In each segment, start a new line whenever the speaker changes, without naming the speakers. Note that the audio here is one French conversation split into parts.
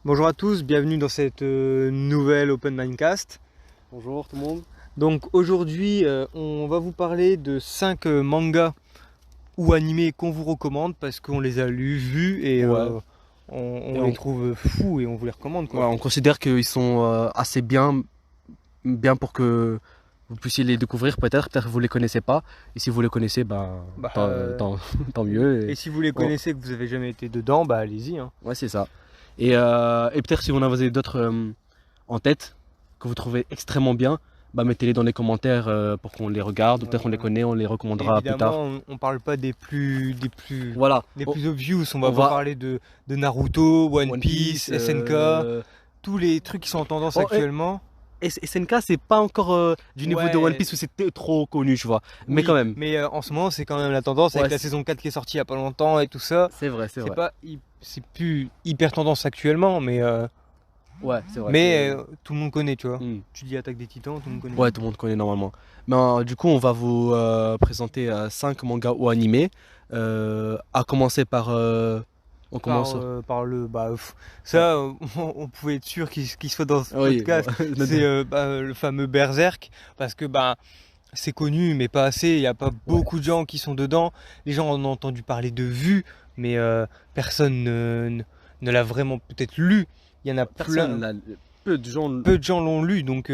Bonjour à tous, bienvenue dans cette nouvelle Open Mindcast.
Bonjour tout le monde.
Donc aujourd'hui, on va vous parler de 5 mangas ou animés qu'on vous recommande parce qu'on les a lus, vus et
Ouais.
on les trouve fous et on vous les recommande
Ouais,
quoi.
on considère qu'ils sont assez bien pour que vous puissiez les découvrir peut-être. Peut-être que vous les connaissez pas. Et si vous les connaissez,
Bah,
tant mieux.
et si vous les connaissez et que vous avez jamais été dedans, bah allez-y, hein.
Ouais, c'est ça. Et peut-être si vous en avez d'autres en tête que vous trouvez extrêmement bien, bah mettez-les dans les commentaires pour qu'on les regarde. Ou peut-être qu'on les connaît, on les recommandera plus tard.
Évidemment, on parle pas
Voilà.
des plus obvious, on va
On
pas
va
parler de Naruto, One
One
Piece,
Piece.
SNK, tous les trucs qui sont en tendance
Oh,
actuellement.
et SNK, c'est pas encore du niveau de One
Ouais,
Piece où c'était trop connu, tu vois. Mais quand
oui,
même.
mais en ce moment, c'est quand même la tendance
Ouais,
avec la saison 4 qui est sortie il y a pas longtemps et tout ça.
c'est vrai, c'est
C'est
vrai.
pas, c'est plus hyper tendance actuellement,
Ouais, c'est vrai.
tout le monde connaît, tu vois.
Hmm.
Tu dis Attaque des Titans, tout le monde connaît.
Ouais, tout le monde connaît normalement. Mais du coup, on va vous présenter 5 mangas ou animés. À commencer par. On commence.
Ça, on pouvait être sûr qu'il soit dans ce
Oui,
podcast. C'est le fameux Berserk, parce que c'est connu, mais pas assez. Il n'y a pas
ouais.
beaucoup de gens qui sont dedans. Les gens en ont entendu parler de vue, mais personne ne l'a vraiment peut-être lu. Il y en a
Personne
plein.
n'a. Peu de gens.
Peu de gens l'ont lu, donc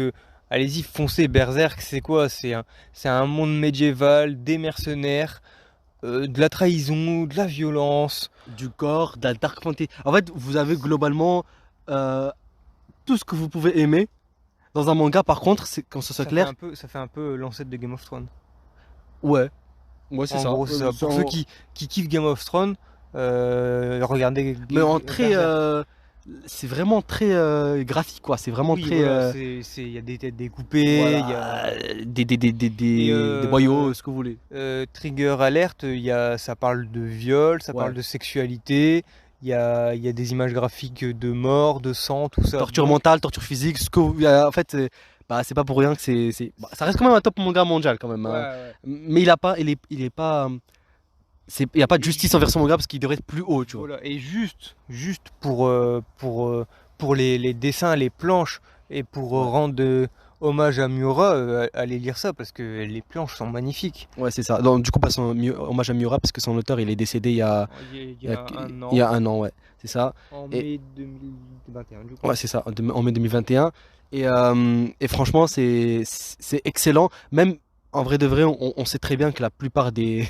allez-y, foncez. Berserk, c'est quoi? C'est un monde médiéval, des mercenaires, de la trahison, de la violence.
Du corps, de la dark fantasy. En fait, vous avez globalement euh, tout ce que vous pouvez aimer dans un manga. Par contre, c'est quand ce soit clair.
Ça fait un peu l'ancêtre de Game of Thrones.
Ouais, ouais, c'est
En
ça.
gros, c'est ça. Pour ceux qui kiffent Game of Thrones, regardez.
Mais en très. C'est vraiment très graphique, quoi. C'est vraiment
Oui,
très.
voilà, il y a des têtes découpées, il y a.
Voilà,
Et
des boyaux, ce que vous voulez.
Trigger Alert, ça parle de viol, ça parle
Ouais.
de sexualité, il y a des images graphiques de mort, de sang, tout ça.
Torture
Donc,
mentale, torture physique, ce que en fait, c'est pas pour rien que bah, ça reste quand même un top manga mondial quand même,
ouais,
hein.
ouais.
Mais il est pas, il y a pas de justice envers son manga parce qu'il devrait être plus haut, tu vois.
Voilà. Et juste pour les dessins, les planches, et pour
Ouais.
rendre hommage à Miura, allez lire ça parce que les planches sont magnifiques.
Ouais, c'est ça. Donc, du coup, passons hommage à Miura parce que son auteur, il est décédé
Il y a un
il y
an,
a un an, ouais. C'est ça.
en
Et
mai 2021, du coup.
ouais, c'est ça, en mai 2021. Et franchement, c'est excellent. Même en vrai de vrai, on sait très bien que la plupart des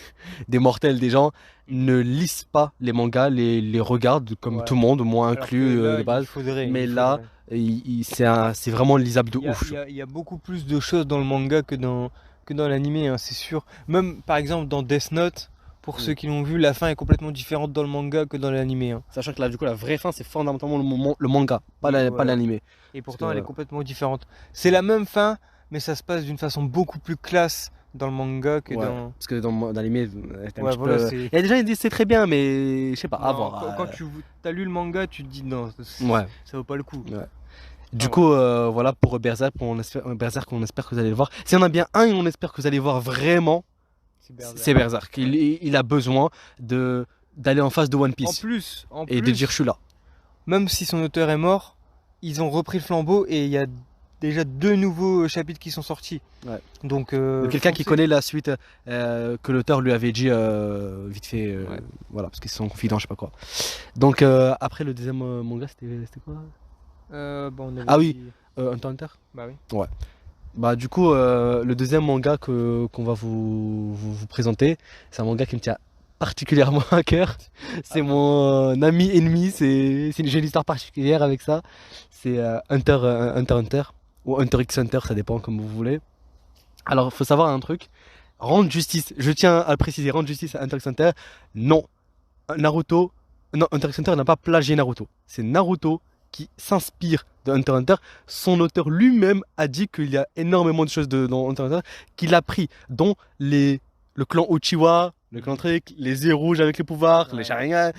mortels, des gens, ne lisent pas les mangas, les regardent comme
Ouais.
tout le monde, moi
Alors que
inclus
là,
de base. Mais
il
là,
faudrait.
c'est vraiment lisable de ouf.
Il y a beaucoup plus de choses dans le manga que dans l'animé, hein, c'est sûr. Même par exemple dans Death Note, pour
Mm.
ceux qui l'ont vu, la fin est complètement différente dans le manga que dans l'animé, hein.
Sachant que là, du coup, la vraie fin, c'est fondamentalement le manga,
Oui,
pas
voilà.
l'animé.
Et
Parce
pourtant, elle est
que,
complètement différente. C'est la même fin, mais ça se passe d'une façon beaucoup plus classe dans le manga que
ouais,
dans.
parce que dans l'animé, c'est un
Ouais,
petit
voilà,
peu.
c'est.
Il y a des gens qui disent c'est très bien, mais je sais pas, à
Non,
voir.
quand tu as lu le manga, tu te dis non,
Ouais.
ça vaut pas le coup.
Ouais.
Ah,
Du
ouais.
coup, voilà pour Berserk, on espère que vous allez le voir. S'il y en a bien un et on espère que vous allez voir vraiment,
C'est
c'est
Berserk.
Berserk. Il a besoin d'aller en face de One Piece
En
et de dire je
plus,
suis là.
même si son auteur est mort, ils ont repris le flambeau et il y a déjà 2 nouveaux chapitres qui sont sortis.
Ouais.
Donc,
De quelqu'un qui
foncez.
connaît la suite que l'auteur lui avait dit vite fait,
Ouais.
voilà, parce qu'ils sont confidents, je sais pas quoi. Donc après le deuxième manga, c'était quoi?
On avait
Ah oui,
dit-
Hunter x Hunter.
Bah oui.
Ouais. Bah du coup, le deuxième manga qu'on va vous présenter, c'est un manga qui me tient particulièrement à cœur. C'est
Ah,
mon ami ennemi, j'ai une histoire particulière avec ça. C'est Hunter x Hunter, ou Hunter x Hunter, ça dépend comme vous voulez. Alors, il faut savoir un truc, rendre justice, je tiens à le préciser, rendre justice à Hunter x Hunter, non. Naruto, non, Hunter x Hunter n'a pas plagié Naruto. C'est Naruto qui s'inspire de Hunter x Hunter. Son auteur lui-même a dit qu'il y a énormément de choses dans Hunter x Hunter qu'il a pris, dont le clan Uchiwa, le clan truc, les yeux rouges avec les pouvoirs, les
Ouais.
Sharingan.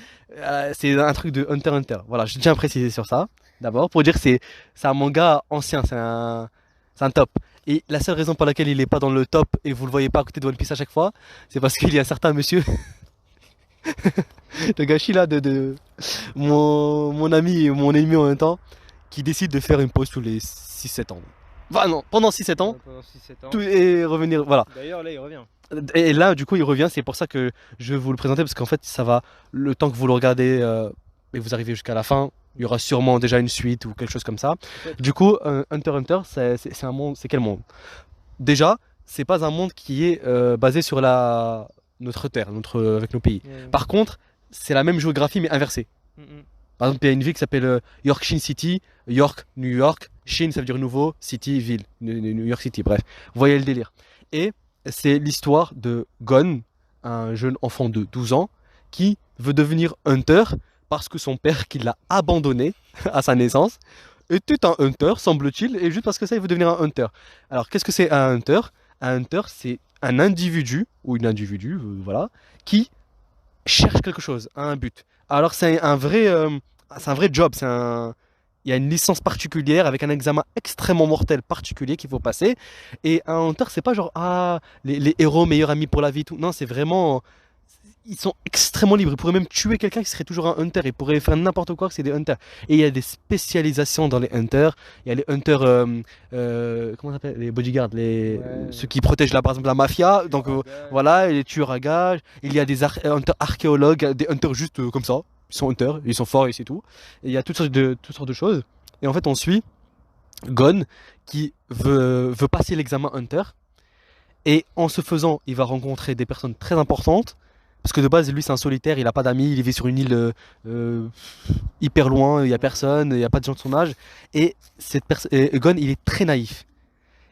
C'est un truc de Hunter x Hunter. Voilà, je tiens à préciser sur ça. D'abord, pour dire que c'est un manga ancien, c'est un top. Et la seule raison pour laquelle il n'est pas dans le top et vous le voyez pas à côté de One Piece à chaque fois, c'est parce qu'il y a un certain monsieur Togashi là de mon ami et mon ennemi en même temps, qui décide de faire une pause tous les 6-7 ans. Enfin non, pendant 6-7 ans,
Pendant 6-7 ans.
tout et revenir, voilà.
D'ailleurs, là, il revient.
Et là, du coup, il revient, c'est pour ça que je vais vous le présenter, parce qu'en fait, ça va, le temps que vous le regardez et vous arrivez jusqu'à la fin, il y aura sûrement déjà une suite ou quelque chose comme ça.
Peut-être.
Du coup, Hunter x Hunter, c'est un monde, c'est quel monde? Déjà, c'est pas un monde qui est basé sur notre terre, avec nos pays.
Ouais.
Par contre, c'est la même géographie mais inversée.
Mhm.
Par exemple, il y a une ville qui s'appelle York Shin City, York, New York, Shin ça veut dire nouveau, City, ville, New York City, bref. Vous voyez le délire. Et c'est l'histoire de Gon, un jeune enfant de 12 ans, qui veut devenir hunter parce que son père, qui l'a abandonné à sa naissance, était un hunter, semble-t-il, et juste parce que ça, il veut devenir un hunter. Alors, qu'est-ce que c'est un hunter? Un hunter, c'est un individu, ou une individu, voilà, qui cherche quelque chose, a un but. Alors, c'est un vrai job, il y a une licence particulière avec un examen extrêmement mortel particulier qu'il faut passer. Et un hunter, c'est pas genre, ah, les héros meilleurs amis pour la vie, tout. Non, c'est vraiment, ils sont extrêmement libres. Ils pourraient même tuer quelqu'un qui serait toujours un hunter. Ils pourraient faire n'importe quoi que c'est des hunters. Et il y a des spécialisations dans les hunters. Il y a les hunters, comment ça s'appelle? Les bodyguards, ceux qui protègent par exemple la mafia. Donc voilà, et les tueurs à gages. Il y a des hunters archéologues, des hunters juste comme ça. Ils sont hunters, ils sont forts et c'est tout. Et il y a toutes sortes de choses. Et en fait, on suit Gon qui veut passer l'examen hunter. Et en se faisant, il va rencontrer des personnes très importantes. Parce que de base, lui, c'est un solitaire, il n'a pas d'amis, il vit sur une île hyper loin, il n'y a personne, il n'y a pas de gens de son âge. Et Gon, il est très naïf.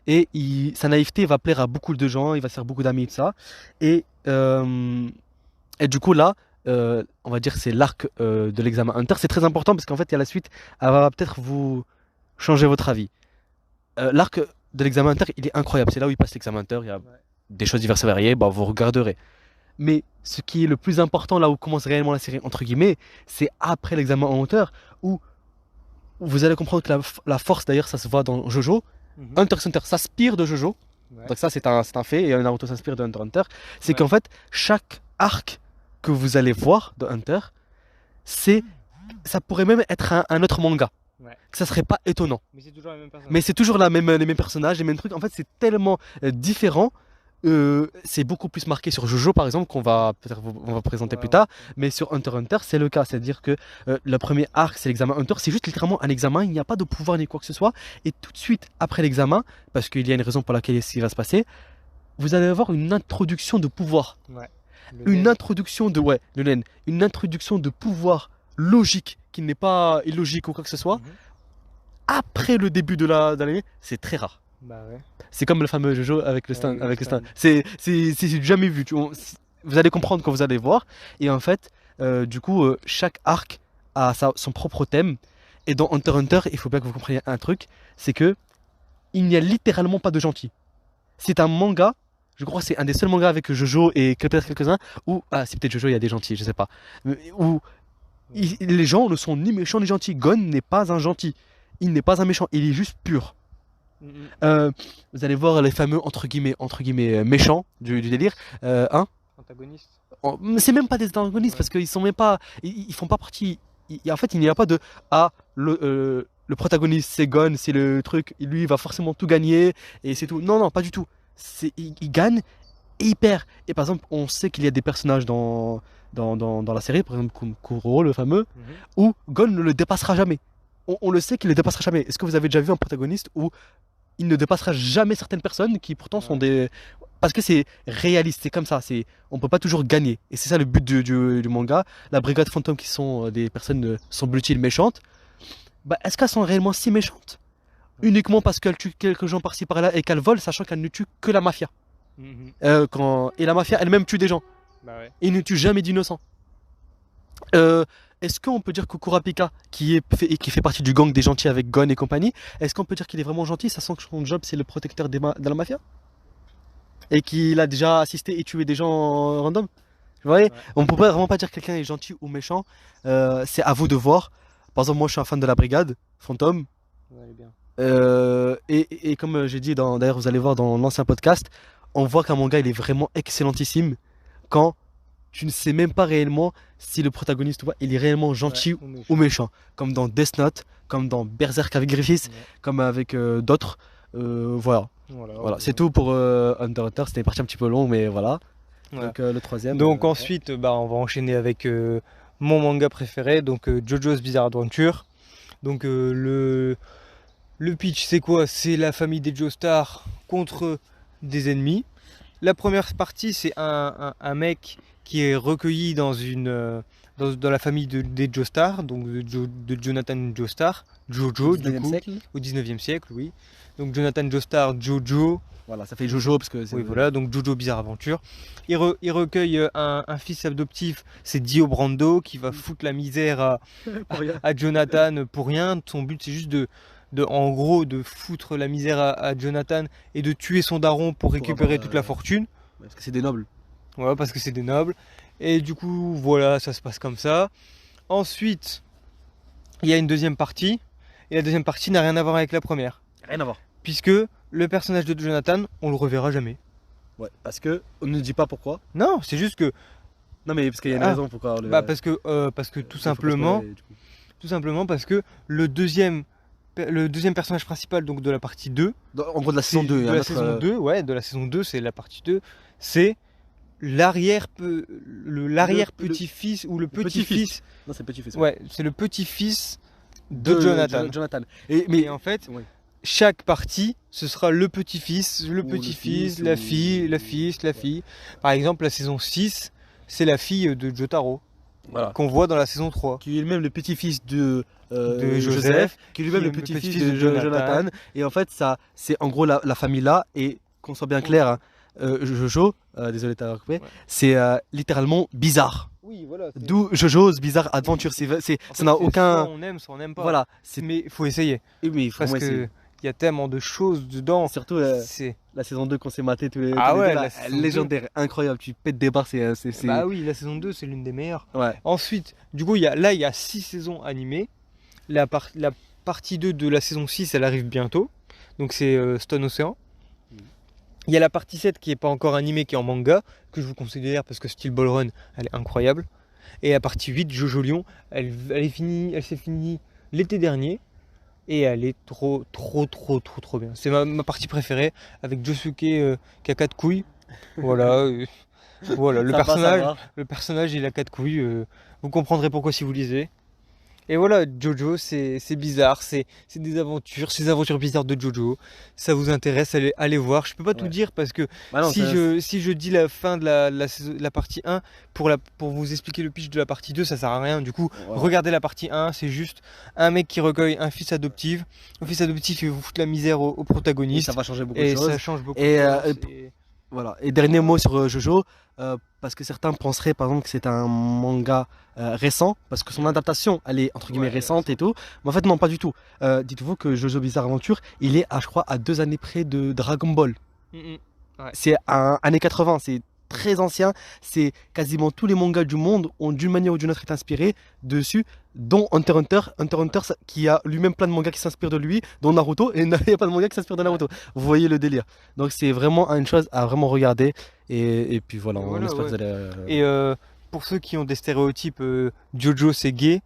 Et sa naïveté va plaire à beaucoup de gens, il va se faire beaucoup d'amis et tout ça. Et, euh, et du coup, là, on va dire que c'est l'arc de l'examen Hunter. C'est très important parce qu'en fait, il y a la suite, elle va peut-être vous changer votre avis. L'arc de l'examen Hunter, il est incroyable. C'est là où il passe l'examen Hunter, il y a des choses diverses et variées, bah, vous regarderez. Mais ce qui est le plus important, là où commence réellement la série, entre guillemets, c'est après l'examen en hauteur, où vous allez comprendre que la force, d'ailleurs, ça se voit dans Jojo.
Mhm.
Hunter x Hunter s'inspire de Jojo.
Ouais.
Donc ça, c'est un fait, et Naruto s'inspire de Hunter x Hunter. C'est
Ouais.
qu'en fait, chaque arc que vous allez voir de Hunter, ça pourrait même être un autre manga.
Ouais.
Que ça serait pas étonnant.
Mais c'est toujours la même personne.
Mais c'est toujours les mêmes personnages, les mêmes trucs. En fait, c'est tellement différent. C'est beaucoup plus marqué sur Jojo par exemple qu'on va peut-être on va présenter plus tard, mais sur Hunter x Hunter c'est le cas, c'est-à-dire que le premier arc c'est l'examen Hunter, c'est juste littéralement un examen, il n'y a pas de pouvoir ni quoi que ce soit, et tout de suite après l'examen, parce qu'il y a une raison pour laquelle ce qui va se passer, vous allez avoir une introduction de pouvoir,
Ouais.
une introduction de le nen, une introduction de pouvoir logique qui n'est pas illogique ou quoi que ce soit.
Mhm.
Après le début de l'anime, c'est très rare.
Bah ouais.
C'est comme le fameux Jojo avec le
Ouais,
stand.
avec le stand.
C'est jamais vu. Vous allez comprendre quand vous allez voir. Et en fait, du coup, chaque arc a son propre thème. Et dans Hunter x Hunter, il faut bien que vous compreniez un truc, c'est que il n'y a littéralement pas de gentils. C'est un manga. Je crois que c'est un des seuls mangas avec Jojo et peut-être quelques-uns où c'est peut-être Jojo, il y a des gentils, je sais pas. Où les gens ne sont ni méchants ni gentils. Gon n'est pas un gentil. Il n'est pas un méchant. Il est juste pur.
Mhm.
Vous allez voir les fameux entre guillemets méchants du délire.
Antagoniste.
C'est même pas des antagonistes parce qu'ils sont même pas, ils font pas partie. En fait, il n'y a pas de le protagoniste c'est Gon, c'est le truc, lui il va forcément tout gagner et c'est tout. Non, non, pas du tout. Il gagne et il perd. Et par exemple, on sait qu'il y a des personnages dans la série, par exemple comme Kuro, le fameux,
Mhm.
où Gon ne le dépassera jamais. On le sait qu'il ne le dépassera jamais. Est-ce que vous avez déjà vu un protagoniste où il ne dépassera jamais certaines personnes qui pourtant sont des... Parce que c'est réaliste, c'est comme ça, on peut pas toujours gagner. Et c'est ça le but du manga. La brigade fantôme qui sont des personnes, semble-t-il, méchantes, bah, est-ce qu'elles sont réellement si méchantes? Uniquement parce qu'elles tuent quelques gens par-ci par-là et qu'elles volent, sachant qu'elles ne tuent que la mafia.
Mhm.
Et la mafia elle-même tue des gens.
Bah ouais.
Et ne tue jamais d'innocents. Est-ce qu'on peut dire que Kurapika, qui fait partie du gang des gentils avec Gon et compagnie, est-ce qu'on peut dire qu'il est vraiment gentil, sachant que son job c'est le protecteur de la mafia? Et qu'il a déjà assisté et tué des gens random? Vous voyez?
Ouais.
On peut pas, vraiment pas dire que quelqu'un est gentil ou méchant. C'est à vous de voir. Par exemple, moi je suis un fan de la brigade, Fantôme.
Ouais, elle est bien.
Et comme j'ai dit, d'ailleurs vous allez voir dans l'ancien podcast, on voit qu'un manga il est vraiment excellentissime quand tu ne sais même pas réellement si le protagoniste, tu vois, il est réellement gentil
Ouais,
ou méchant. Comme dans Death Note, comme dans Berserk avec Griffiths,
Ouais.
comme avec d'autres. Voilà.
Voilà,
Voilà,
ouais.
c'est tout pour Hunter x Hunter. C'était une partie un petit peu longue, mais voilà.
Voilà.
Donc le troisième.
Donc
Ouais.
ensuite, bah, on va enchaîner avec mon manga préféré, donc JoJo's Bizarre Adventure. Donc le pitch, c'est quoi? C'est la famille des Joestar contre des ennemis. La première partie, c'est un mec qui est recueilli dans dans la famille des Joestar, donc de Jonathan Joestar,
Au
Jojo du
19e
coup,
siècle.
au 19e siècle, oui. Donc Jonathan Joestar, Jojo,
Voilà, ça fait Jojo parce que c'est.
oui voilà, donc Jojo Bizarre Aventure. Il recueille un fils adoptif, c'est Dio Brando, qui va foutre la misère
Pour rien.
à Jonathan pour rien. Son but, c'est juste en gros, de foutre la misère à Jonathan et de tuer son daron pour récupérer
avoir,
toute la fortune.
Parce que c'est des nobles.
Voilà, parce que c'est des nobles. Et du coup, voilà, ça se passe comme ça. Ensuite, il y a une deuxième partie. Et la deuxième partie n'a rien à voir avec la première.
Rien à voir.
Puisque le personnage de Jonathan, on le reverra jamais.
Ouais, parce que on ne dit pas pourquoi.
Non, c'est juste que.
Non, mais parce qu'il y a une
Ah,
raison pourquoi.
Bah parce que tout simplement, parce que le deuxième personnage principal donc de la partie 2,
En gros, de la saison 2.
de la saison 2, ouais, de la saison 2, c'est la partie 2, c'est l'arrière petit-fils ou le petit-fils.
Non, c'est petit-fils.
Ouais, c'est le petit-fils de Jonathan.
Jonathan.
Mais en fait,
ouais.
chaque partie, ce sera le petit-fils, le
Ou le
petit-fils,
fils,
la
ou-
fille, la fils, la fille. Par exemple, la saison 6, c'est la fille de Jotaro,
Voilà.
qu'on voit dans la saison 3.
Qui est lui-même le petit-fils de
Joseph,
qui est lui-même
qui
le
est le
petit-fils
petit-fils
de
de Jonathan.
Jonathan. Et en fait, ça, c'est en gros la famille là. Et qu'on soit bien clair, hein, Jojo, désolé de t'avoir coupé,
Ouais.
c'est littéralement bizarre.
Oui, voilà.
D'où Jojo's Bizarre Adventure. Ça n'a aucun.
Soit on aime, soit on n'aime pas.
Voilà.
Mais il faut essayer.
Et oui,
Parce
vraiment
que
essayer.
il y a tellement de choses dedans.
Surtout
C'est.
la saison 2 qu'on s'est maté tous les,
Ah
tous les
ouais,
deux, là,
la saison
légendaire, incroyable. Tu pètes des barres,
Bah oui, la saison 2, c'est l'une des meilleures.
Ouais.
Ensuite, du coup, il y a 6 saisons animées. La partie 2 de la saison 6, elle arrive bientôt. Donc c'est Stone Ocean. Il y a la partie 7 qui n'est pas encore animée, qui est en manga, que je vous conseille d'ailleurs parce que Steel Ball Run, elle est incroyable. Et la partie 8, Jojo Lion, elle s'est finie l'été dernier. Et elle est trop bien. C'est ma partie préférée, avec Josuke qui a 4 couilles. Voilà. Voilà,
Ça passe, ça va.
le personnage il a 4 couilles. Vous comprendrez pourquoi si vous lisez. Et voilà, Jojo, c'est bizarre, c'est des aventures bizarres de Jojo. Ça vous intéresse, allez voir. Je peux pas tout
Ouais.
dire parce que
Bah non,
si je dis la fin de la partie 1 pour vous expliquer le pitch de la partie 2, ça sert à rien. Du coup,
voilà.
regardez la partie 1, c'est juste un mec qui recueille un fils adoptif. Le fils adoptif, il vous fout la misère au
Et
protagoniste.
ça va changer beaucoup de
Et
choses.
ça change beaucoup
Et,
de
euh,
choses.
Voilà. Et dernier mot sur Jojo, parce que certains penseraient par exemple que c'est un manga récent, parce que son adaptation elle est entre guillemets
Ouais,
récente et tout. Mais en fait, non, pas du tout. Dites-vous que Jojo Bizarre Adventure, il est à, je crois, à 2 années près de Dragon Ball. C'est années 80, c'est très ancien. C'est quasiment tous les mangas du monde ont d'une manière ou d'une autre été inspirés dessus, dont Hunter x Hunter. Hunter x Hunter qui a lui-même plein de mangas qui s'inspirent de lui, dont Naruto, et il n'y a pas de manga qui s'inspire de Naruto. Vous voyez le délire. Donc c'est vraiment une chose à vraiment regarder. Et puis voilà, on
Voilà,
espère
ouais.
que vous allez.
Et pour ceux qui ont des stéréotypes, Jojo c'est gay.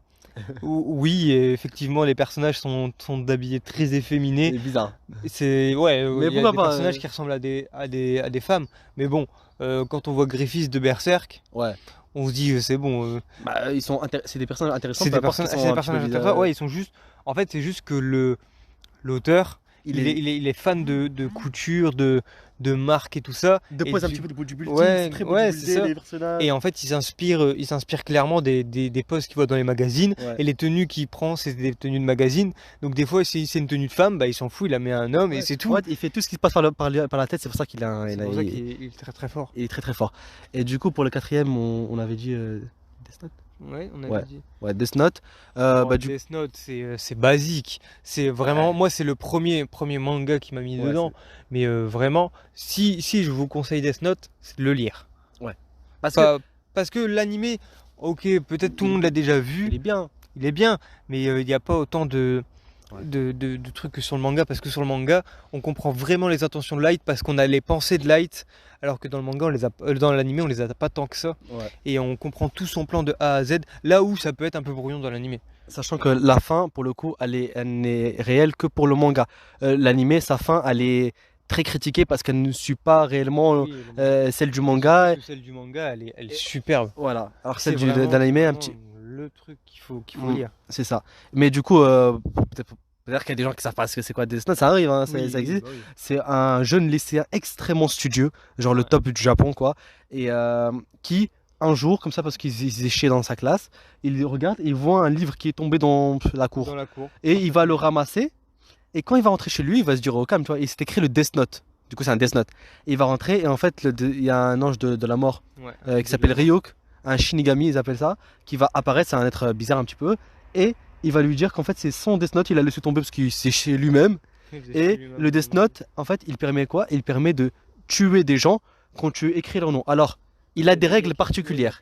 Oui, et effectivement, les personnages sont habillés très efféminés.
C'est bizarre.
C'est ouais,
Mais
il y a
pourquoi
des
pas,
personnages qui ressemblent à des femmes. Mais bon, quand on voit Griffiths de Berserk,
Ouais.
on se dit c'est bon.
Bah, c'est des personnages intéressants.
C'est
peu
des
importe qu'ils sont
c'est des
un petit peu
personnages
bizarres.
intéressants. Ouais, ils sont juste. En fait, c'est juste que l'auteur,
Il
il est fan de couture, de marque et tout ça.
de
Et
pose un
du-
petit peu de bodybuilding,
Ouais,
c'est très
ouais,
bodybuildé,
c'est ça.
les personnages.
Et en fait, il s'inspire clairement des poses qu'il voit dans les magazines.
Ouais.
Et les tenues qu'il prend, c'est des tenues de magazine. Donc des fois, si c'est une tenue de femme, bah, il s'en fout, il la met à un homme et
Ouais.
c'est tout.
Ouais, il fait tout ce qui se passe par la tête, c'est pour ça qu'il a,
C'est
il a-
pour ça
il-
qu'il est très très fort.
il est très très fort. Et du coup, pour le quatrième, on avait dit Death Note.
Ouais, on avait
Ouais.
dit.
Ouais, Death Note.
Bon,
Bah, du
Death Note, c'est basique. C'est vraiment, moi, c'est le premier manga qui m'a mis
Ouais,
dedans. Mais vraiment, si je vous conseille Death Note, c'est de le lire.
parce que
Parce que l'animé, ok, peut-être tout le monde l'a déjà vu.
il est bien.
Il est bien, mais il n'y a pas autant
Ouais.
de trucs que sur le manga, parce que sur le manga, on comprend vraiment les intentions de Light parce qu'on a les pensées de Light, alors que dans le manga, dans l'animé, on les a pas tant que ça,
Ouais.
et on comprend tout son plan de A à Z, là où ça peut être un peu brouillon dans l'animé.
Sachant que la fin, pour le coup, elle n'est réelle que pour le manga. L'animé, sa fin, elle est très critiquée parce qu'elle ne suit pas réellement
Oui, le manga.
celle du manga.
Surtout que celle du manga, elle est superbe.
Voilà. Alors
C'est
celle
vraiment,
de l'animé, un
vraiment
petit.
le truc qu'il faut
Mm,
lire.
c'est ça. Mais du coup, peut-être qu'il y a des gens qui savent pas ce que c'est quoi Death Note, ça arrive, hein,
Oui,
ça existe.
bah oui.
C'est un jeune lycéen extrêmement studieux, genre le
Ouais.
top du Japon, quoi, et qui, un jour, comme ça, parce qu'il faisait chier dans sa classe, il regarde et il voit un livre qui est tombé dans la cour.
Dans la cour.
Et il va le ramasser, et quand il va rentrer chez lui, il va se dire au calme, tu vois, il s'est écrit le Death Note. Du coup, c'est un Death Note. Et il va rentrer, et en fait, il y a un ange de la mort
Ouais,
qui s'appelle Ryuk, un Shinigami, ils appellent ça, qui va apparaître, c'est un être bizarre un petit peu, et il va lui dire qu'en fait, c'est son Death Note, il a laissé tomber parce qu'il s'est chez lui-même. Et le Death Note, en fait, il permet quoi? Il permet de tuer des gens quand tu écris leur nom. Alors, il a des règles particulières.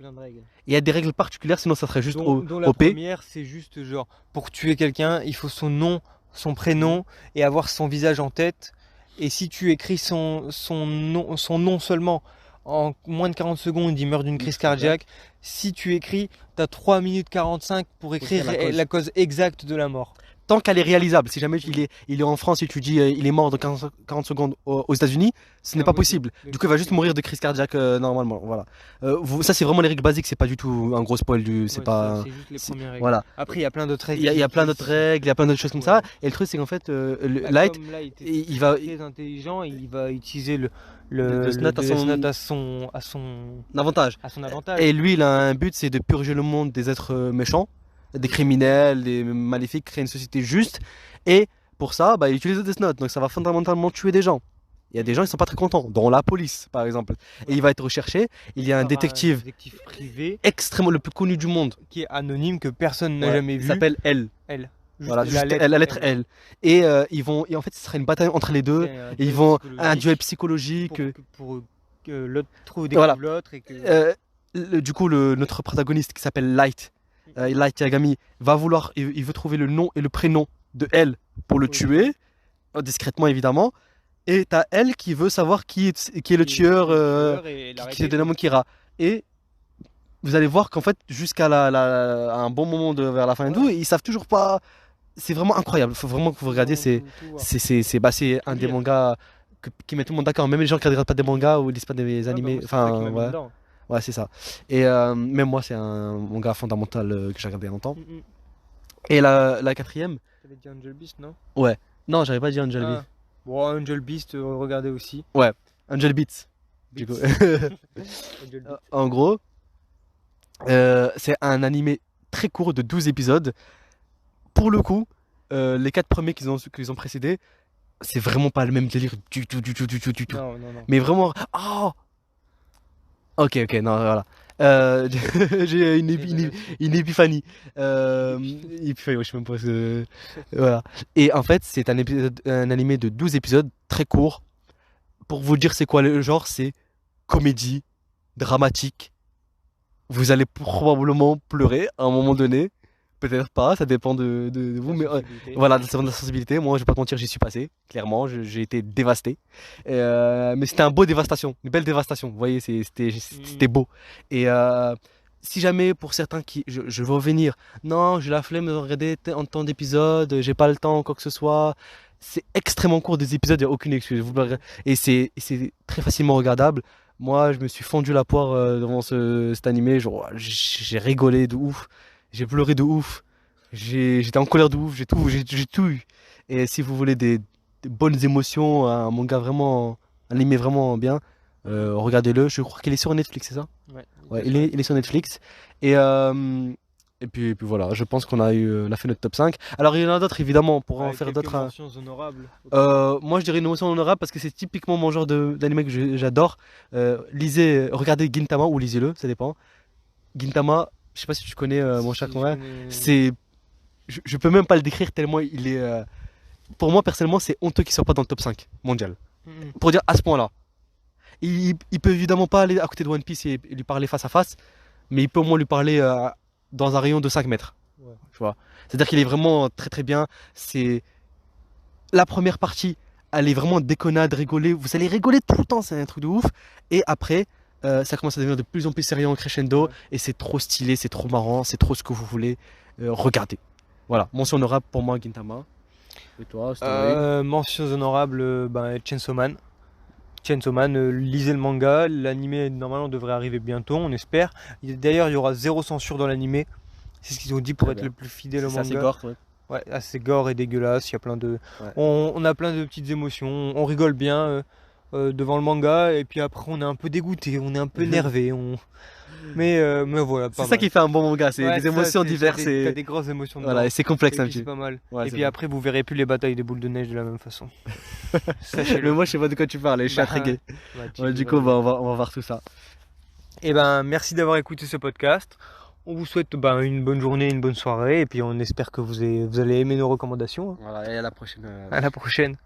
Il y a des règles particulières, sinon ça serait juste
Dont la
OP.
première, c'est juste genre, pour tuer quelqu'un, il faut son nom, son prénom et avoir son visage en tête. Et si tu écris son nom seulement en moins de 40 secondes, il meurt d'une crise cardiaque. Si tu écris, tu as 3 minutes 45 pour écrire la cause exacte de la mort.
Tant qu'elle est réalisable, si jamais il est en France et tu dis il est mort dans 40 secondes aux États-Unis, ce n'est pas possible. Du coup, il va juste mourir de crise cardiaque normalement. Voilà. Ça, c'est vraiment les règles basiques, c'est pas du tout un gros spoil. C'est pas.
C'est juste les premières règles.
Voilà.
Après, il y a plein d'autres règles.
Il y a plein d'autres règles, il y a plein d'autres choses comme ça. Et le truc, c'est qu'en fait, Light, il va.
Très intelligent, il va utiliser le
Death Note
à son
avantage.
avantage.
Et lui, il a un but, c'est de purger le monde des êtres méchants, des criminels, des maléfiques, créer une société juste. Et pour ça, bah, il utilise le Death Note. Donc ça va fondamentalement tuer des gens. Il y a des gens qui sont pas très contents, dont la police, par exemple. Et il va être recherché. Il y a un détective
privé
extrêmement le plus connu du monde,
qui est anonyme, que personne n'a jamais vu.
Il s'appelle L. Voilà, juste la lettre L. Et et en fait, ce sera une bataille entre les deux. Et ils vont un duel psychologique.
Pour que l'autre découvre l'autre. Et que...
du coup, notre protagoniste qui s'appelle Light, Light Yagami, il veut trouver le nom et le prénom de L pour le tuer, discrètement évidemment. Et t'as Elle qui veut savoir qui est le tueur, qui est Denamon Kira. Et vous allez voir qu'en fait, jusqu'à un bon moment vers la fin et tout, ils savent toujours pas. C'est vraiment incroyable. Faut vraiment que vous regardiez. C'est un des mangas qui met tout le monde d'accord. Même les gens qui ne regardent pas des mangas ou lisent pas des animés. Ouais, c'est ça. Et même moi, c'est un manga fondamental que j'ai regardé il y a longtemps. Et la quatrième.
T'avais dit Angel Beast, non?
Ouais. Non, j'avais pas dit Angel Beast.
Bon, Angel Beast, regardez aussi.
Ouais, Angel Beats. Du coup. En gros, c'est un animé très court de 12 épisodes. Pour le coup, les 4 premiers qu'ils ont précédés, c'est vraiment pas le même délire du tout.
Non.
Mais vraiment. Oh, ok, non, voilà. J'ai une épiphanie. Épiphanie, ouais, je sais même pas ce. Voilà. Et en fait, c'est un animé de 12 épisodes, très court. Pour vous dire c'est quoi le genre, c'est comédie, dramatique. Vous allez probablement pleurer à un moment donné. Peut-être pas, ça dépend de vous. Mais voilà, ça dépend de la sensibilité. Moi, je vais pas te mentir, j'y suis passé. Clairement, j'ai été dévasté. Mais c'était un beau dévastation, une belle dévastation. Vous voyez, c'était beau. Et si jamais pour certains je veux revenir, non, j'ai la flemme de regarder en temps d'épisode, j'ai pas le temps, quoi que ce soit. C'est extrêmement court des épisodes, il n'y a aucune excuse. Et c'est très facilement regardable. Moi, je me suis fendu la poire devant cet animé. J'ai rigolé de ouf. J'ai pleuré de ouf. J'étais en colère de ouf. J'ai tout eu. Et si vous voulez des bonnes émotions, un manga vraiment, un animé vraiment bien, regardez-le. Je crois qu'il est sur Netflix, c'est ça? Ouais, il est sur Netflix. Et puis voilà, je pense qu'on a fait notre top 5. Alors il y en a d'autres évidemment, on pourra en faire d'autres.
Mentions honorables.
Moi je dirais une mention honorable parce que c'est typiquement mon genre d'anime que j'adore. Regardez Gintama ou lisez-le, ça dépend. Gintama, je sais pas si tu connais mon cher Conrad. Je peux même pas le décrire tellement il est. Pour moi personnellement, c'est honteux qu'il soit pas dans le top 5 mondial. Pour dire à ce point-là. Il peut évidemment pas aller à côté de One Piece et lui parler face à face, mais il peut au moins lui parler dans un rayon de 5 mètres. Ouais. Tu vois. C'est-à-dire qu'il est vraiment très très bien. C'est la première partie, elle est vraiment déconnade, rigoler. Vous allez rigoler tout le temps, c'est un truc de ouf. Et après, ça commence à devenir de plus en plus sérieux en crescendo.
Ouais.
Et c'est trop stylé, c'est trop marrant, c'est trop ce que vous voulez. Regardez. Voilà, mention honorable pour moi, Gintama. Et toi, Story.
Mentions honorables, Chainsaw Man. Chainsaw Man, lisez le manga, l'animé normalement devrait arriver bientôt, on espère. D'ailleurs, il y aura zéro censure dans l'animé. C'est ce qu'ils ont dit pour
Très
être
bien.
le plus fidèle au
C'est assez
manga.
gore, ouais.
Ouais, assez gore et dégueulasse. Il y a plein de,
Ouais.
on a plein de petites émotions. On rigole bien devant le manga et puis après on est un peu dégoûté, on est un peu énervé. Mais voilà, pas
C'est ça
mal.
qui fait un bon manga, c'est
Ouais,
des
c'est ça,
émotions diverses
t'as
et
des grosses émotions
voilà,
dedans.
et c'est complexe
Et
un
puis
petit
c'est
peu.
pas mal.
Ouais,
Et
c'est
puis
vrai.
après vous verrez plus les batailles des boules de neige de la même façon.
Mais
Sachez-le.
moi, je sais pas de quoi tu parles, et je suis
Bah,
intrigué.
bah,
Ouais, du coup, bah, on va voir tout ça.
Et ben merci d'avoir écouté ce podcast. On vous souhaite une bonne journée, une bonne soirée et puis on espère que vous allez aimer nos recommandations.
Voilà, et à la prochaine.
À la prochaine.